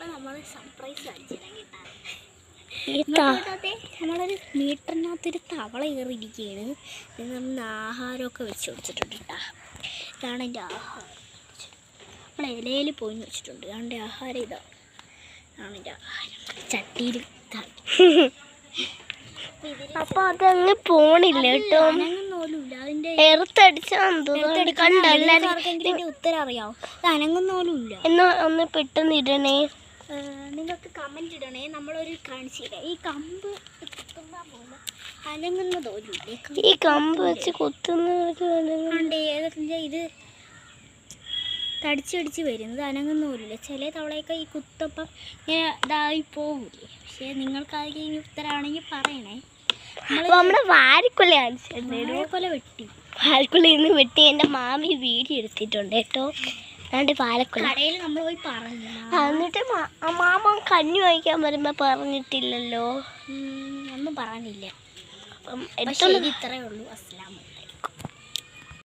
അപ്പം നമ്മൾ സർപ്രൈസ് കാണിച്ചിടാൻ കിട്ടാതെ നമ്മളൊരു മീറ്ററിനകത്തൊരു തവള കയറിയിരിക്കുകയാണ്. നമ്മൾ ആഹാരമൊക്കെ വെച്ച് കൊടുത്തിട്ടുണ്ട് കേട്ടോ. ഇതാണ് എൻ്റെ ആഹാരം. നമ്മൾ ഇലയിൽ പോയി വെച്ചിട്ടുണ്ട്. അതിൻ്റെ ആഹാരം ഇതാണ്. എൻ്റെ ആഹാരം ചട്ടിയിലും ഇതാണ്. അപ്പൊ അതങ്ങ് പോണില്ല കേട്ടോ. അനങ്ങുന്നോലുമില്ല. അതിൻ്റെ കണ്ടല്ലേ ഉത്തരം അറിയാവോ? ഇത് അനങ്ങുന്നോലുമില്ല. എന്നാ ഒന്ന് പെട്ടെന്ന് ഇടണേ. നിങ്ങൾക്ക് കമൻറ്റ് ഇടണേ. നമ്മളൊരു കാണിച്ചില്ല. ഈ കമ്പ് കുത്തുമ്പോൾ പോലെ അനങ്ങുന്ന തോലുമില്ലേ? ഈ കമ്പ് വെച്ച് കുത്തുന്ന ഇത് തടിച്ചടിച്ച് വരുന്നത് അനങ്ങുന്ന പോലില്ല. ചില തവളയൊക്കെ ഈ കുത്തപ്പം ഇങ്ങനെ ഇതായി പോകില്ലേ. പക്ഷേ നിങ്ങൾക്ക് ഉത്തരമാണെങ്കിൽ പറയണേ. നമ്മുടെ വാരിക്കൊല വെട്ടി വാരിക്കൊലയിൽ നിന്ന് വെട്ടി എൻ്റെ മാമി വീഡിയോ എടുത്തിട്ടുണ്ട് കേട്ടോ. അതാണ്ട് പാലക്കൊല കടയിൽ നമ്മൾ പോയി പറഞ്ഞു. എന്നിട്ട് മാമ കഞ്ഞി വാങ്ങിക്കാൻ വരുമ്പോൾ പറഞ്ഞിട്ടില്ലല്ലോ. ഒന്നും പറഞ്ഞില്ല. അപ്പം ഇത്രയേ ഉള്ളൂ. അസ്സലാമു അലൈക്കും.